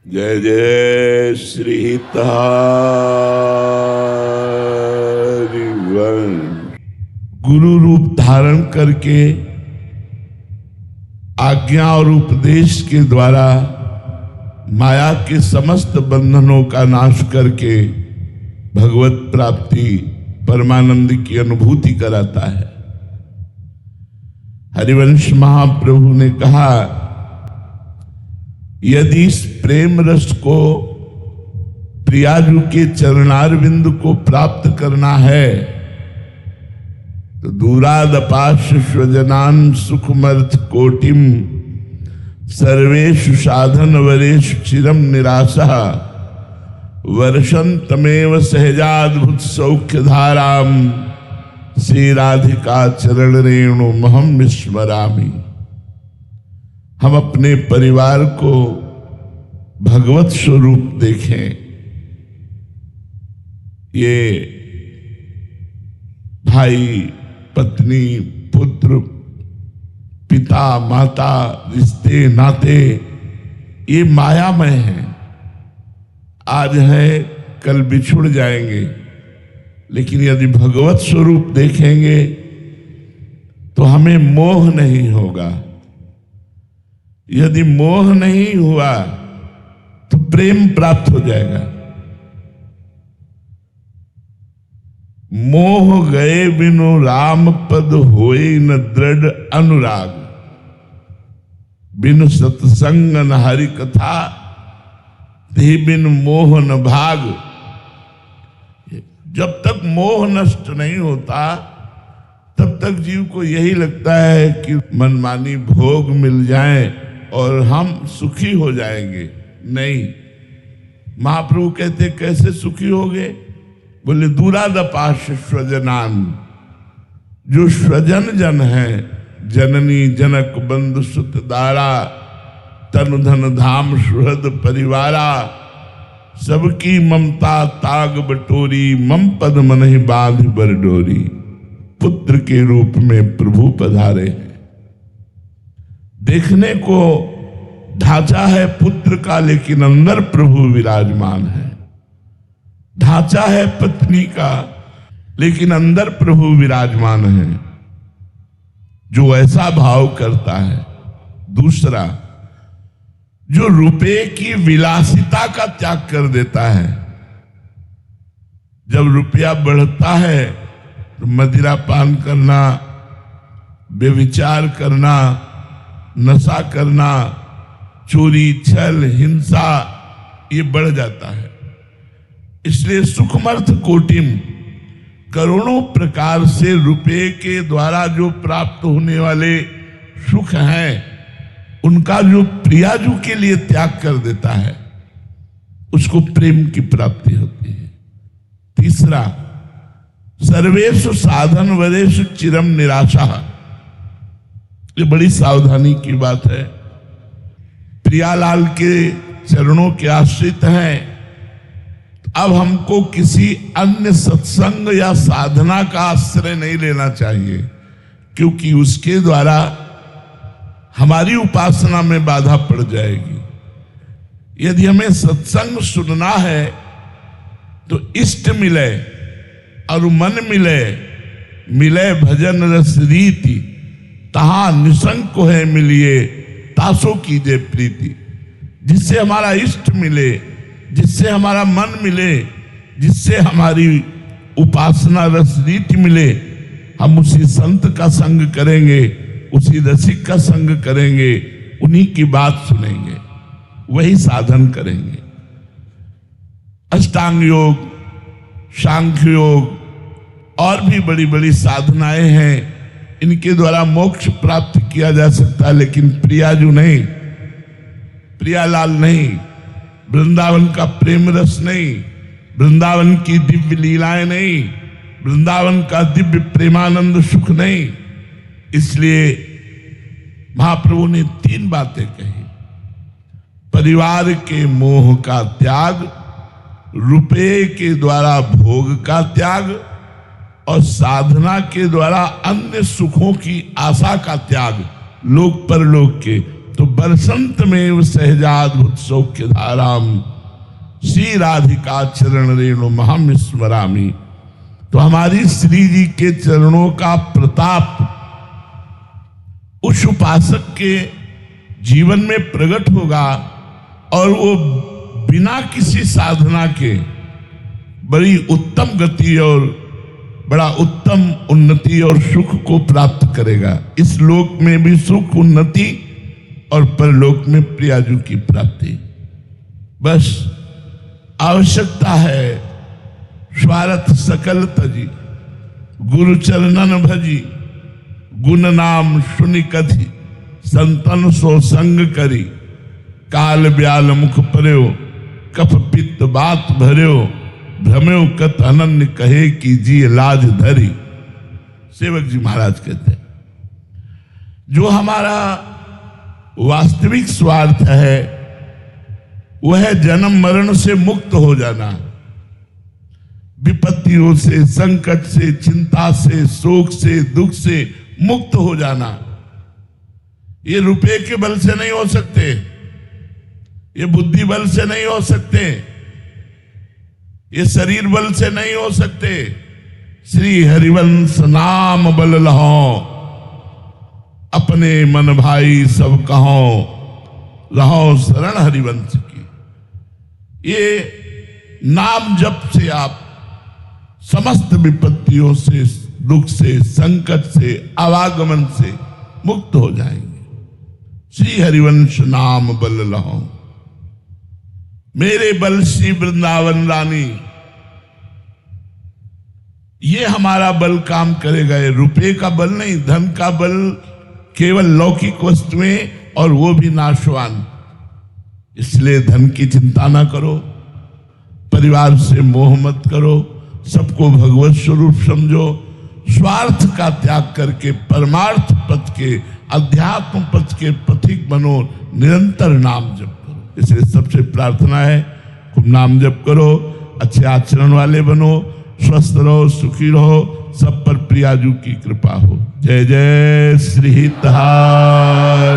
जय जय श्री हरिवंश। गुरु रूप धारण करके आज्ञा और उपदेश के द्वारा माया के समस्त बंधनों का नाश करके भगवत प्राप्ति परमानंद की अनुभूति कराता है। हरिवंश महाप्रभु ने कहा, यदि इस प्रेम रस को प्रियाजू के चरणारविंद को प्राप्त करना है तो दूरादपाश स्वजनान सुखमर्थ कोटिम सर्वेषु साधन वरेषु चिरम निराशा वर्षंतमेव सहजाद्भुत सौख्य धाराम श्री राधिका चरण रेणु महम विस्मरामि। हम अपने परिवार को भगवत स्वरूप देखें। ये भाई पत्नी पुत्र पिता माता रिश्ते नाते ये मायामय हैं। आज है कल बिछुड़ जाएंगे, लेकिन यदि भगवत स्वरूप देखेंगे तो हमें मोह नहीं होगा। यदि मोह नहीं हुआ तो प्रेम प्राप्त हो जाएगा। मोह गए बिनु राम पद होए न दृढ़ अनुराग, बिनु सत्संग न हरि कथा ते बिनु मोह न भाग। जब तक मोह नष्ट नहीं होता तब तक जीव को यही लगता है कि मनमानी भोग मिल जाए और हम सुखी हो जाएंगे। नहीं, महाप्रभु कहते कैसे सुखी होगे? बोले दूरादपाश स्वजनान, जो स्वजन जन है, जननी जनक बंधु सुत दारा तनु धन धाम सुहृद परिवारा, सबकी ममता ताग बटोरी मम पद मन ही बांध बरडोरी। पुत्र के रूप में प्रभु पधारे हैं। देखने को ढांचा है पुत्र का, लेकिन अंदर प्रभु विराजमान है। ढांचा है पत्नी का, लेकिन अंदर प्रभु विराजमान है। जो ऐसा भाव करता है। दूसरा, जो रुपए की विलासिता का त्याग कर देता है। जब रुपया बढ़ता है तो मदिरा पान करना, व्यभिचार करना, नशा करना, चोरी छल हिंसा ये बढ़ जाता है। इसलिए सुखमर्थ कोटिम, करोड़ों प्रकार से रुपए के द्वारा जो प्राप्त होने वाले सुख हैं उनका जो प्रियाजू के लिए त्याग कर देता है उसको प्रेम की प्राप्ति होती है। तीसरा, सर्वेषु साधन वरेषु चिरम निराशा। ये बड़ी सावधानी की बात है। प्रियालाल के चरणों के आश्रित हैं। अब हमको किसी अन्य सत्संग या साधना का आश्रय नहीं लेना चाहिए, क्योंकि उसके द्वारा हमारी उपासना में बाधा पड़ जाएगी। यदि हमें सत्संग सुनना है तो इष्ट मिले और मन मिले, मिले भजन रस रीति, तहां निसंग को है मिलिए तासो कीजिए प्रीति। जिससे हमारा इष्ट मिले, जिससे हमारा मन मिले, जिससे हमारी उपासना रस रीति मिले, हम उसी संत का संग करेंगे, उसी रसिक का संग करेंगे, उन्हीं की बात सुनेंगे, वही साधन करेंगे। अष्टांग योग, सांख्य योग और भी बड़ी बड़ी साधनाएं हैं, इनके द्वारा मोक्ष प्राप्त किया जा सकता है, लेकिन प्रियाजू नहीं, प्रियालाल नहीं, वृंदावन का प्रेम रस नहीं, वृंदावन की दिव्य लीलाएं नहीं, वृंदावन का दिव्य प्रेमानंद सुख नहीं। इसलिए महाप्रभु ने 3 बातें कही। परिवार के मोह का त्याग, रुपए के द्वारा भोग का त्याग और साधना के द्वारा अन्य सुखों की आशा का त्याग, लोक परलोक के, तो बरसंत में सहजाद्भुत सौख्य धाराम श्री राधिका चरण रेणु महाम स्मरामी। तो हमारी श्री जी के चरणों का प्रताप उस उपासक के जीवन में प्रकट होगा और वो बिना किसी साधना के बड़ी उत्तम गति और बड़ा उत्तम उन्नति और सुख को प्राप्त करेगा। इस लोक में भी सुख, उन्नति और परलोक में प्रियाजू की प्राप्ति। बस आवश्यकता है स्वार्थ सकल तजी, गुरु चरणन भजी, गुण नाम सुनि कथि, संतन सो संग करी, काल ब्याल मुख पर्यो, कफ पित्त बात भर्यो, भ्रम्यो कत अनन्य कहे कि जी लाज धरी। सेवक जी महाराज कहते हैं जो हमारा वास्तविक स्वार्थ है वह जन्म मरण से मुक्त हो जाना, विपत्तियों से, संकट से, चिंता से, शोक से, दुख से मुक्त हो जाना। ये रुपए के बल से नहीं हो सकते, ये बुद्धि बल से नहीं हो सकते, ये शरीर बल से नहीं हो सकते। श्री हरिवंश नाम बल लहो, अपने मन भाई सब कहो, रहो शरण हरिवंश की। ये नाम जप से आप समस्त विपत्तियों से, दुख से, संकट से, आवागमन से मुक्त हो जाएंगे। श्री हरिवंश नाम बल लहो, मेरे बल श्री वृंदावन रानी। ये हमारा बल काम करेगा, ये रुपए का बल नहीं, धन का बल केवल लौकिक वस्तुएं और वो भी नाशवान। इसलिए धन की चिंता ना करो, परिवार से मोह मत करो, सबको भगवत स्वरूप समझो, स्वार्थ का त्याग करके परमार्थ पथ के, अध्यात्म पथ के पथिक बनो, निरंतर नाम जप करो। इसलिए सबसे प्रार्थना है खूब नाम जप करो, अच्छे आचरण वाले बनो, स्वस्थ रहो, सुखी रहो, सब पर प्रियाजू की कृपा हो। जय जय श्री हितहार।